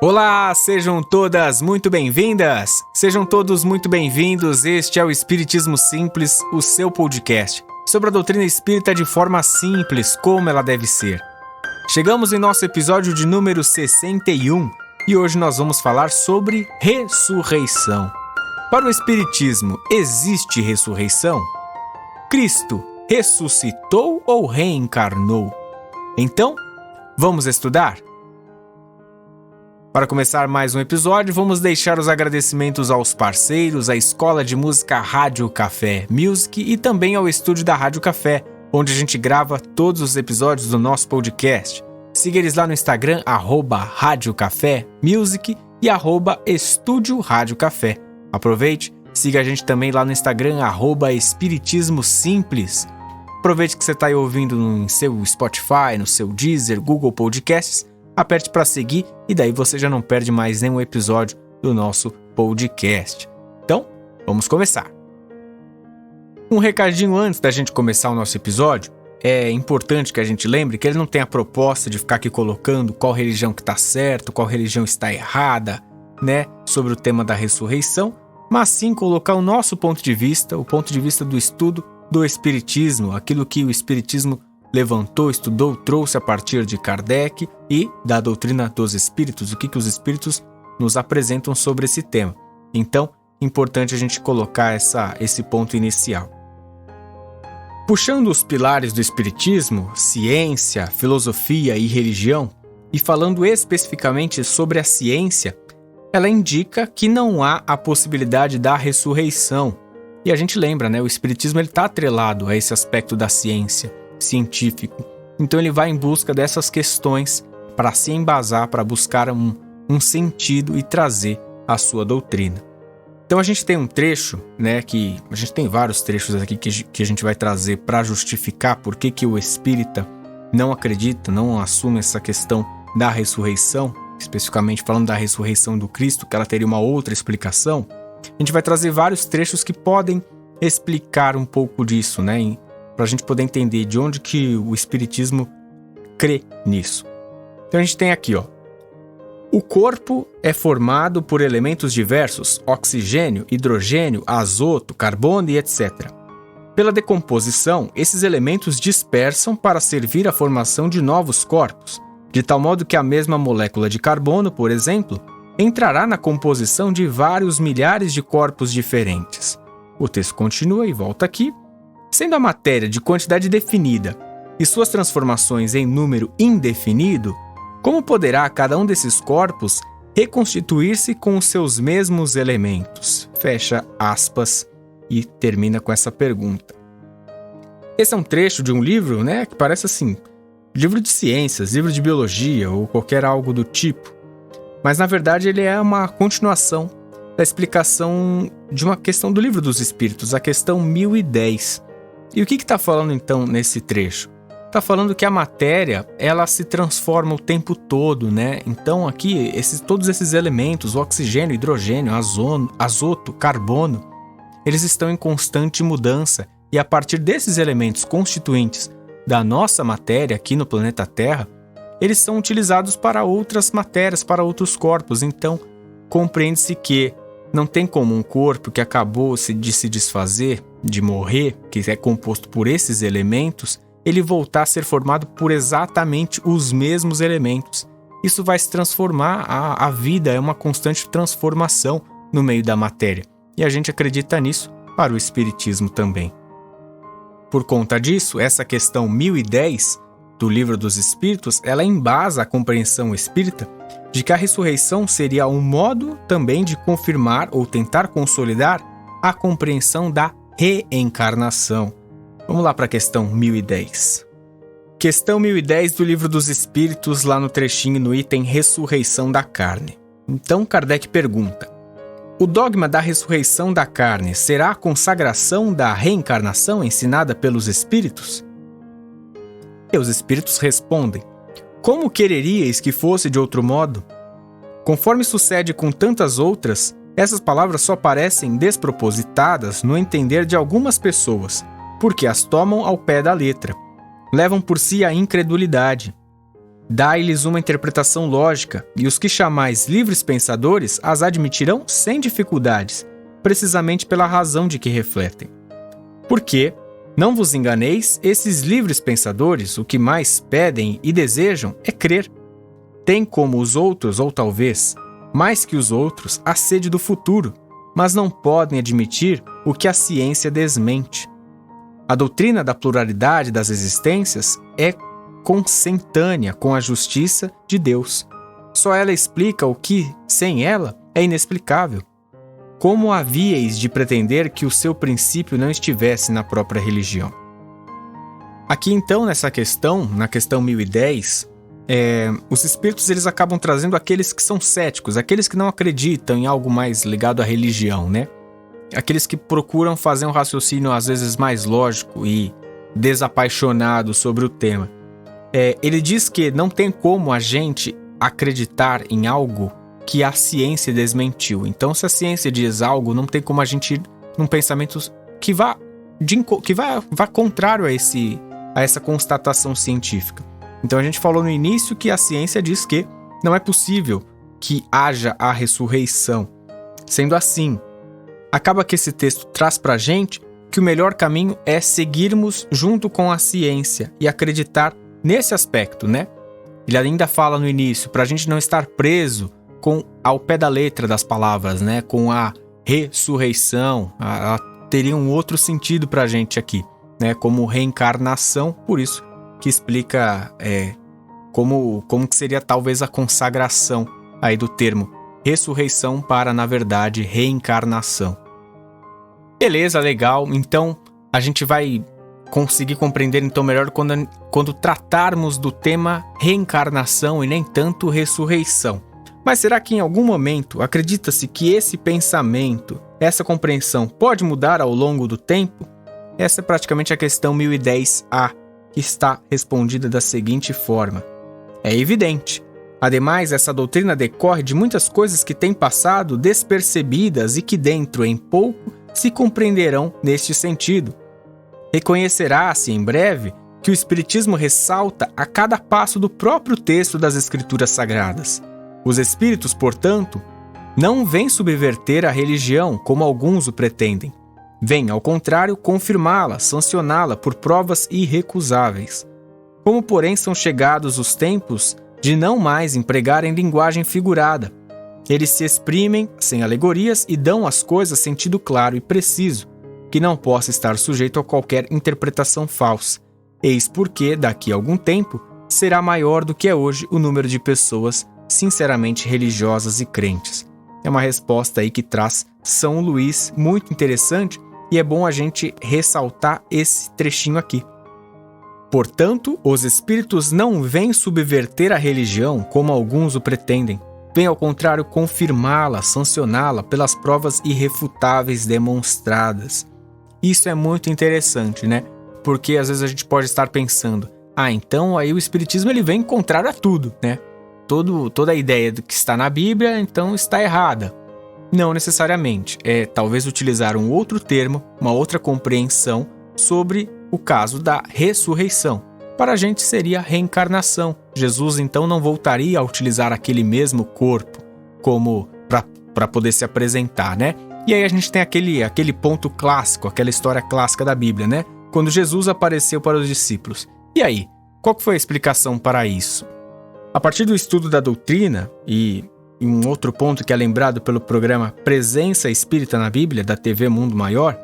Olá, sejam todas muito bem-vindas, sejam todos muito bem-vindos. Este é o Espiritismo Simples, o seu podcast sobre a doutrina espírita de forma simples, como ela deve ser. Chegamos em nosso episódio de número 61 e hoje nós vamos falar sobre ressurreição. Para o Espiritismo, existe ressurreição? Cristo ressuscitou ou reencarnou? Então, vamos estudar? Para começar mais um episódio, vamos deixar os agradecimentos aos parceiros, à Escola de Música Rádio Café Music e também ao estúdio da Rádio Café, onde a gente grava todos os episódios do nosso podcast. Siga eles lá no Instagram, @Rádio Café Music e @Estúdio Rádio Café. Aproveite, siga a gente também lá no Instagram, @Espiritismo Simples. Aproveite que você está aí ouvindo no seu Spotify, no seu Deezer, Google Podcasts. Aperte para seguir e daí você já não perde mais nenhum episódio do nosso podcast. Então, vamos começar. Um recadinho antes da gente começar o nosso episódio. É importante que a gente lembre que ele não tem a proposta de ficar aqui colocando qual religião que está certo, qual religião está errada, né, sobre o tema da ressurreição, mas sim colocar o nosso ponto de vista, o ponto de vista do estudo do Espiritismo, aquilo que o Espiritismo levantou, estudou, trouxe a partir de Kardec e da doutrina dos espíritos, o que os espíritos nos apresentam sobre esse tema. Então, importante a gente colocar esse ponto inicial. Puxando os pilares do espiritismo, ciência, filosofia e religião, e falando especificamente sobre a ciência, ela indica que não há a possibilidade da ressurreição. E a gente lembra, né? O espiritismo está atrelado a esse aspecto da ciência científico. Então ele vai em busca dessas questões para se embasar, para buscar um sentido e trazer a sua doutrina. Então a gente tem um trecho, né, que a gente tem vários trechos aqui que a gente vai trazer para justificar por que o espírita não acredita, não assume essa questão da ressurreição, especificamente falando da ressurreição do Cristo, que ela teria uma outra explicação. A gente vai trazer vários trechos que podem explicar um pouco disso, né, para a gente poder entender de onde que o Espiritismo crê nisso. Então a gente tem aqui, o corpo é formado por elementos diversos, oxigênio, hidrogênio, azoto, carbono e etc. Pela decomposição, esses elementos dispersam para servir à formação de novos corpos, de tal modo que a mesma molécula de carbono, por exemplo, entrará na composição de vários milhares de corpos diferentes. O texto continua e volta aqui. Sendo a matéria de quantidade definida e suas transformações em número indefinido, como poderá cada um desses corpos reconstituir-se com os seus mesmos elementos? Fecha aspas e termina com essa pergunta. Esse é um trecho de um livro, né, que parece assim, livro de ciências, livro de biologia ou qualquer algo do tipo. Mas na verdade ele é uma continuação da explicação de uma questão do Livro dos Espíritos, a questão 1010. E o que está falando então nesse trecho? Está falando que a matéria, ela se transforma o tempo todo, né? Então aqui, todos esses elementos, o oxigênio, hidrogênio, azoto, carbono, eles estão em constante mudança. E a partir desses elementos constituintes da nossa matéria aqui no planeta Terra, eles são utilizados para outras matérias, para outros corpos. Então, compreende-se que não tem como um corpo que acabou de se desfazer, de morrer, que é composto por esses elementos, ele voltar a ser formado por exatamente os mesmos elementos. Isso vai se transformar, a vida é uma constante transformação no meio da matéria. E a gente acredita nisso para o Espiritismo também. Por conta disso, essa questão 1010 do Livro dos Espíritos, ela embasa a compreensão espírita de que a ressurreição seria um modo também de confirmar ou tentar consolidar a compreensão da reencarnação. Vamos lá para a questão 1010. Questão 1010 do Livro dos Espíritos, lá no trechinho no item Ressurreição da Carne. Então Kardec pergunta: o dogma da ressurreição da carne será a consagração da reencarnação ensinada pelos espíritos? E os espíritos respondem: como quereríeis que fosse de outro modo? Conforme sucede com tantas outras, essas palavras só parecem despropositadas no entender de algumas pessoas, porque as tomam ao pé da letra. Levam por si a incredulidade. Dai-lhes uma interpretação lógica, e os que chamais livres pensadores as admitirão sem dificuldades, precisamente pela razão de que refletem. Porque, não vos enganeis, esses livres pensadores, o que mais pedem e desejam é crer. Têm como os outros, ou talvez, mais que os outros, a sede do futuro, mas não podem admitir o que a ciência desmente. A doutrina da pluralidade das existências é consentânea com a justiça de Deus. Só ela explica o que, sem ela, é inexplicável. Como havíeis de pretender que o seu princípio não estivesse na própria religião? Aqui então, nessa questão, na questão 1010, os espíritos eles acabam trazendo aqueles que são céticos, aqueles que não acreditam em algo mais ligado à religião, né? Aqueles que procuram fazer um raciocínio às vezes mais lógico e desapaixonado sobre o tema. Ele diz que não tem como a gente acreditar em algo que a ciência desmentiu. Então, se a ciência diz algo, não tem como a gente ir num pensamento que vá contrário a essa constatação científica. Então, a gente falou no início que a ciência diz que não é possível que haja a ressurreição. Sendo assim, acaba que esse texto traz pra gente que o melhor caminho é seguirmos junto com a ciência e acreditar nesse aspecto, né? Ele ainda fala no início, para a gente não estar preso ao pé da letra das palavras, né? Com a ressurreição, ela teria um outro sentido para a gente aqui, né? Como reencarnação, por isso que explica como que seria talvez a consagração aí do termo ressurreição para, na verdade, reencarnação. Beleza, legal. Então, a gente vai conseguir compreender então melhor quando tratarmos do tema reencarnação e nem tanto ressurreição. Mas será que em algum momento acredita-se que esse pensamento, essa compreensão pode mudar ao longo do tempo? Essa é praticamente a questão 1010A, que está respondida da seguinte forma. É evidente. Ademais, essa doutrina decorre de muitas coisas que têm passado despercebidas e que dentro em pouco se compreenderão neste sentido. Reconhecerá-se em breve que o Espiritismo ressalta a cada passo do próprio texto das Escrituras Sagradas. Os espíritos, portanto, não vêm subverter a religião como alguns o pretendem. Vêm, ao contrário, confirmá-la, sancioná-la por provas irrecusáveis. Como, porém, são chegados os tempos de não mais empregarem linguagem figurada. Eles se exprimem sem alegorias e dão às coisas sentido claro e preciso, que não possa estar sujeito a qualquer interpretação falsa. Eis porque, daqui a algum tempo, será maior do que é hoje o número de pessoas sinceramente religiosas e crentes. É uma resposta aí que traz São Luís, muito interessante, e é bom a gente ressaltar esse trechinho aqui. Portanto, os espíritos não vêm subverter a religião como alguns o pretendem. Vêm, ao contrário, confirmá-la, sancioná-la pelas provas irrefutáveis demonstradas. Isso é muito interessante, né? Porque às vezes a gente pode estar pensando, então aí o Espiritismo ele vem contrário a tudo, né? Toda a ideia do que está na Bíblia, então está errada. Não necessariamente. Talvez utilizar um outro termo, uma outra compreensão sobre o caso da ressurreição. Para a gente seria reencarnação. Jesus então não voltaria a utilizar aquele mesmo corpo como para poder se apresentar, né? E aí a gente tem aquele ponto clássico, aquela história clássica da Bíblia, né? Quando Jesus apareceu para os discípulos. E aí, qual foi a explicação para isso? A partir do estudo da doutrina e um outro ponto que é lembrado pelo programa Presença Espírita na Bíblia, da TV Mundo Maior,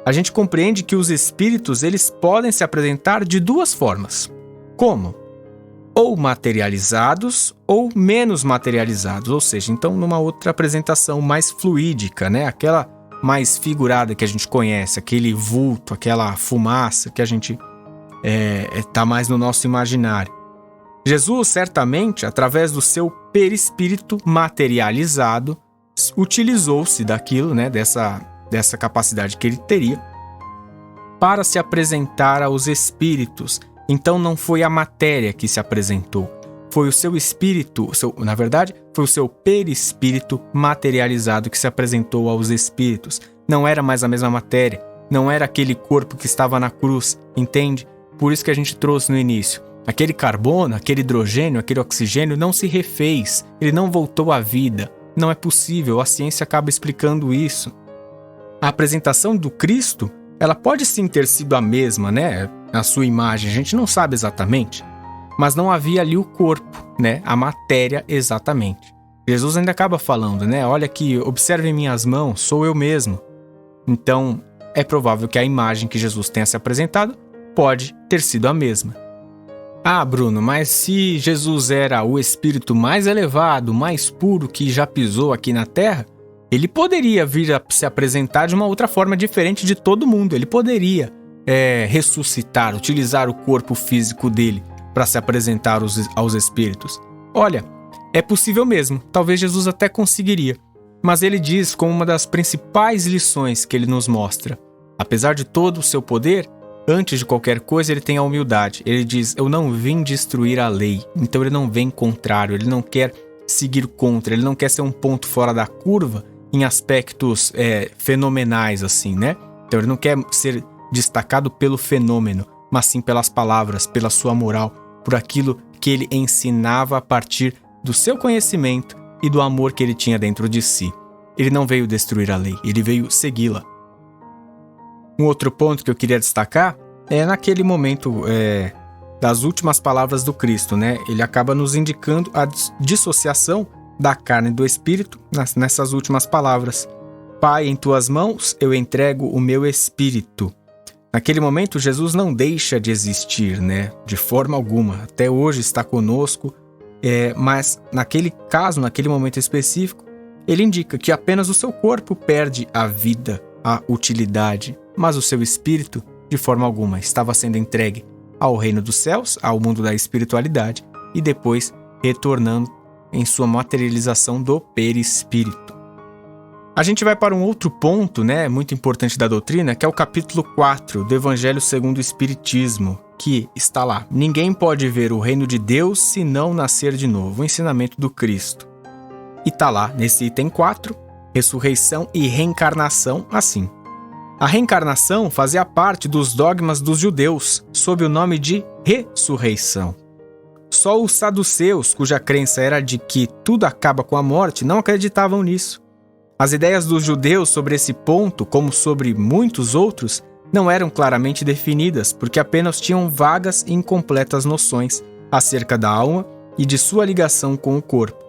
a gente compreende que os espíritos eles podem se apresentar de duas formas. Como? Ou materializados ou menos materializados, ou seja, então numa outra apresentação mais fluídica, né? Aquela mais figurada que a gente conhece, aquele vulto, aquela fumaça que a gente está mais no nosso imaginário. Jesus, certamente, através do seu perispírito materializado, utilizou-se daquilo, né, dessa capacidade que ele teria, para se apresentar aos espíritos. Então não foi a matéria que se apresentou, foi o seu espírito, na verdade, foi o seu perispírito materializado que se apresentou aos espíritos. Não era mais a mesma matéria, não era aquele corpo que estava na cruz, entende? Por isso que a gente trouxe no início. Aquele carbono, aquele hidrogênio, aquele oxigênio não se refez, ele não voltou à vida. Não é possível, a ciência acaba explicando isso. A apresentação do Cristo, ela pode sim ter sido a mesma, né? A sua imagem, a gente não sabe exatamente. Mas não havia ali o corpo, né? A matéria exatamente. Jesus ainda acaba falando, né? Olha aqui, observe minhas mãos, sou eu mesmo. Então, é provável que a imagem que Jesus tenha se apresentado pode ter sido a mesma. Ah, Bruno, mas se Jesus era o espírito mais elevado, mais puro que já pisou aqui na Terra, ele poderia vir a se apresentar de uma outra forma diferente de todo mundo. Ele poderia ressuscitar, utilizar o corpo físico dele para se apresentar aos espíritos. Olha, é possível mesmo, talvez Jesus até conseguiria. Mas ele diz como uma das principais lições que ele nos mostra: apesar de todo o seu poder, antes de qualquer coisa ele tem a humildade. Ele diz, eu não vim destruir a lei. Então ele não vem contrário, ele não quer seguir contra, ele não quer ser um ponto fora da curva em aspectos fenomenais assim, né? Então ele não quer ser destacado pelo fenômeno, mas sim pelas palavras, pela sua moral, por aquilo que ele ensinava a partir do seu conhecimento e do amor que ele tinha dentro de si. Ele não veio destruir a lei, ele veio segui-la. Um outro ponto que eu queria destacar é naquele momento das últimas palavras do Cristo, né? Ele acaba nos indicando a dissociação da carne e do espírito nessas últimas palavras. Pai, em tuas mãos eu entrego o meu espírito. Naquele momento, Jesus não deixa de existir, né? De forma alguma. Até hoje está conosco, mas naquele caso, naquele momento específico, ele indica que apenas o seu corpo perde a vida, a utilidade, mas o seu espírito, de forma alguma, estava sendo entregue ao reino dos céus, ao mundo da espiritualidade, e depois retornando em sua materialização do perispírito. A gente vai para um outro ponto, né, muito importante da doutrina, que é o capítulo 4 do Evangelho segundo o Espiritismo, que está lá. Ninguém pode ver o reino de Deus se não nascer de novo. O ensinamento do Cristo. E está lá, nesse item 4, ressurreição e reencarnação, assim. A reencarnação fazia parte dos dogmas dos judeus, sob o nome de ressurreição. Só os saduceus, cuja crença era de que tudo acaba com a morte, não acreditavam nisso. As ideias dos judeus sobre esse ponto, como sobre muitos outros, não eram claramente definidas, porque apenas tinham vagas e incompletas noções acerca da alma e de sua ligação com o corpo.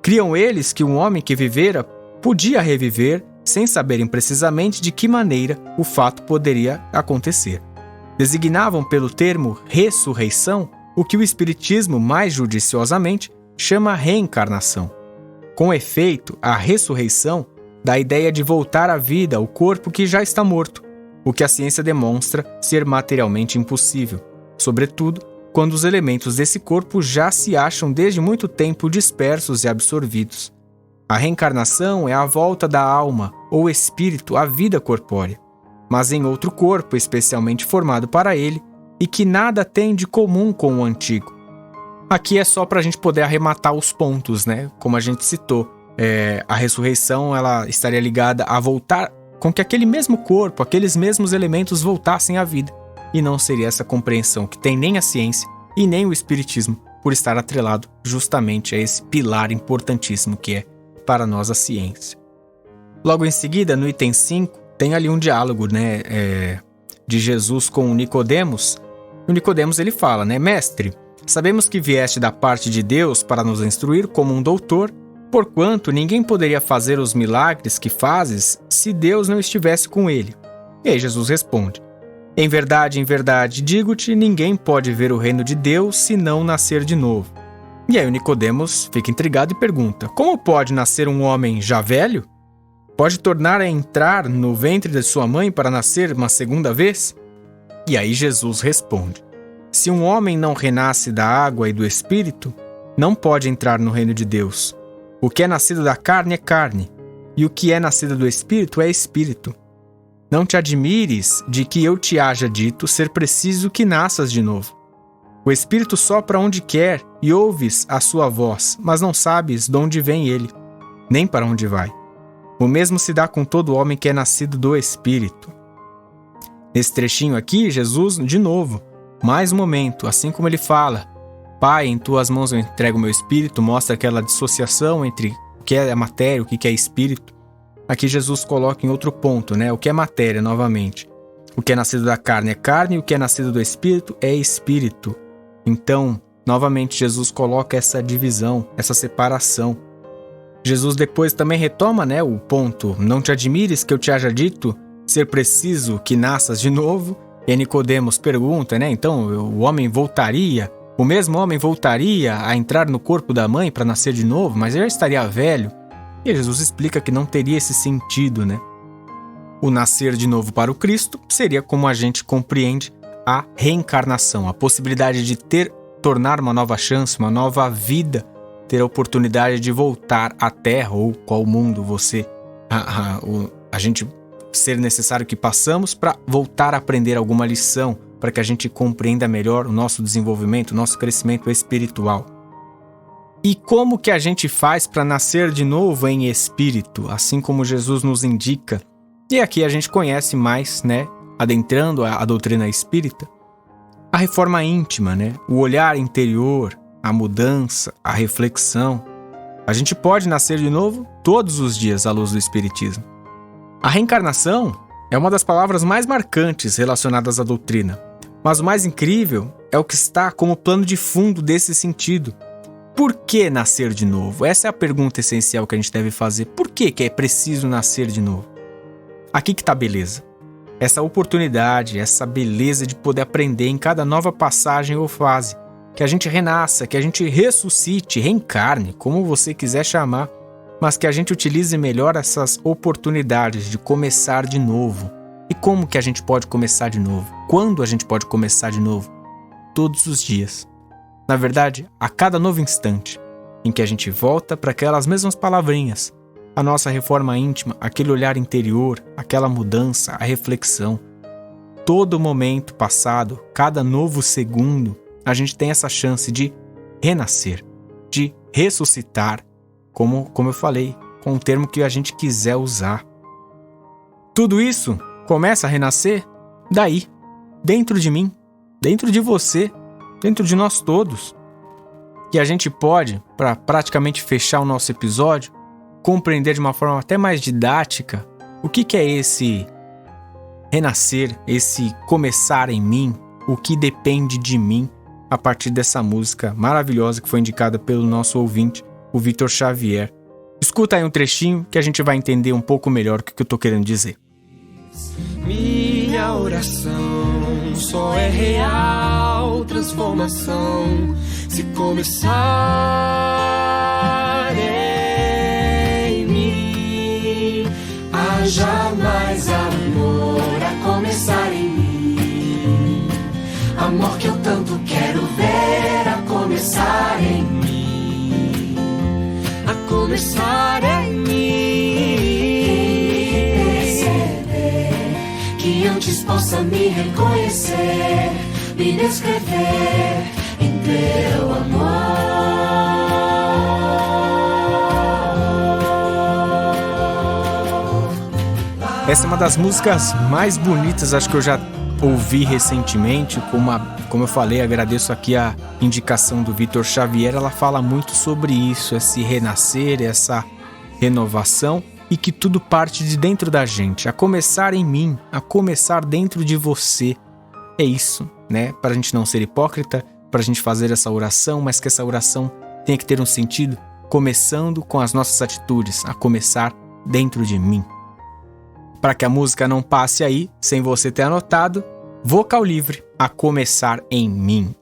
Criam eles que um homem que vivera podia reviver, sem saberem precisamente de que maneira o fato poderia acontecer. Designavam pelo termo ressurreição o que o Espiritismo, mais judiciosamente, chama reencarnação. Com efeito, a ressurreição dá a ideia de voltar à vida ao corpo que já está morto, o que a ciência demonstra ser materialmente impossível, sobretudo quando os elementos desse corpo já se acham desde muito tempo dispersos e absorvidos. A reencarnação é a volta da alma ou espírito à vida corpórea, mas em outro corpo especialmente formado para ele e que nada tem de comum com o antigo. Aqui é só para a gente poder arrematar os pontos, né? Como a gente citou, a ressurreição ela estaria ligada a voltar com que aquele mesmo corpo, aqueles mesmos elementos voltassem à vida. E não seria essa compreensão que tem nem a ciência e nem o espiritismo, por estar atrelado justamente a esse pilar importantíssimo que é para nós a ciência. Logo em seguida, no item 5, tem ali um diálogo, né, de Jesus com Nicodemos. O Nicodemos ele fala, né, mestre, sabemos que vieste da parte de Deus para nos instruir como um doutor, porquanto ninguém poderia fazer os milagres que fazes se Deus não estivesse com ele. E aí Jesus responde, em verdade, digo-te, ninguém pode ver o reino de Deus se não nascer de novo. E aí o Nicodemos fica intrigado e pergunta, como pode nascer um homem já velho? Pode tornar a entrar no ventre de sua mãe para nascer uma segunda vez? E aí Jesus responde, se um homem não renasce da água e do Espírito, não pode entrar no reino de Deus. O que é nascido da carne é carne, e o que é nascido do Espírito é Espírito. Não te admires de que eu te haja dito ser preciso que nasças de novo. O Espírito sopra onde quer e ouves a sua voz, mas não sabes de onde vem ele, nem para onde vai. O mesmo se dá com todo homem que é nascido do Espírito. Nesse trechinho aqui, Jesus, de novo, mais um momento, assim como ele fala: Pai, em tuas mãos eu entrego o meu espírito, mostra aquela dissociação entre o que é matéria, o que é espírito. Aqui Jesus coloca em outro ponto, né? O que é matéria, novamente. O que é nascido da carne é carne, e o que é nascido do espírito é espírito. Então, novamente, Jesus coloca essa divisão, essa separação. Jesus depois também retoma, né, o ponto: não te admires que eu te haja dito ser preciso que nasças de novo. E Nicodemos pergunta, né, então o mesmo homem voltaria a entrar no corpo da mãe para nascer de novo, mas ele já estaria velho. E Jesus explica que não teria esse sentido, né? O nascer de novo para o Cristo seria como a gente compreende a reencarnação, a possibilidade de tornar uma nova chance, uma nova vida, ter a oportunidade de voltar à Terra ou qual mundo a gente ser necessário que passamos para voltar a aprender alguma lição, para que a gente compreenda melhor o nosso desenvolvimento, o nosso crescimento espiritual. E como que a gente faz para nascer de novo em espírito, assim como Jesus nos indica? E aqui a gente conhece mais, né, adentrando a doutrina espírita, a reforma íntima, né, o olhar interior, a mudança, a reflexão. A gente pode nascer de novo todos os dias à luz do espiritismo. A reencarnação é uma das palavras mais marcantes relacionadas à doutrina, mas o mais incrível é o que está como plano de fundo desse sentido. Por que nascer de novo? Essa é a pergunta essencial que a gente deve fazer. Por que é preciso nascer de novo? Aqui que está a beleza. Essa oportunidade, essa beleza de poder aprender em cada nova passagem ou fase. Que a gente renasça, que a gente ressuscite, reencarne, como você quiser chamar, mas que a gente utilize melhor essas oportunidades de começar de novo. E como que a gente pode começar de novo? Quando a gente pode começar de novo? Todos os dias. Na verdade, a cada novo instante em que a gente volta para aquelas mesmas palavrinhas, a nossa reforma íntima, aquele olhar interior, aquela mudança, a reflexão. Todo momento passado, cada novo segundo, a gente tem essa chance de renascer, de ressuscitar, como eu falei, com o termo que a gente quiser usar. Tudo isso começa a renascer daí, dentro de mim, dentro de você, dentro de nós todos. E a gente pode, para praticamente fechar o nosso episódio, compreender de uma forma até mais didática o que é esse renascer, esse começar em mim, o que depende de mim, a partir dessa música maravilhosa que foi indicada pelo nosso ouvinte, o Vitor Xavier. Escuta aí um trechinho que a gente vai entender um pouco melhor o que eu tô querendo dizer. Minha oração só é real transformação se começar em mim. Haja mais amor a começar em mim. Amor que eu tanto quero ver a começar em mim. A começar em mim. Perceber que antes possa me reconhecer, me descrever em teu amor. Essa é uma das músicas mais bonitas, acho que eu já ouvi recentemente. Como eu falei, agradeço aqui a indicação do Vitor Xavier. Ela fala muito sobre isso, esse renascer, essa renovação, e que tudo parte de dentro da gente, a começar em mim, a começar dentro de você. É isso, né? Para a gente não ser hipócrita, para a gente fazer essa oração, mas que essa oração tenha que ter um sentido, começando com as nossas atitudes, a começar dentro de mim. Para que a música não passe aí, sem você ter anotado, Vocal Livre, a começar em mim.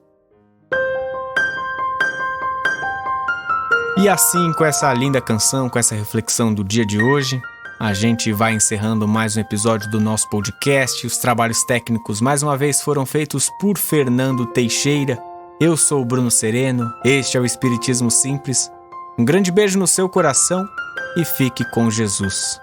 E assim, com essa linda canção, com essa reflexão do dia de hoje, a gente vai encerrando mais um episódio do nosso podcast. Os trabalhos técnicos, mais uma vez, foram feitos por Fernando Teixeira. Eu sou o Bruno Sereno, este é o Espiritismo Simples. Um grande beijo no seu coração e fique com Jesus.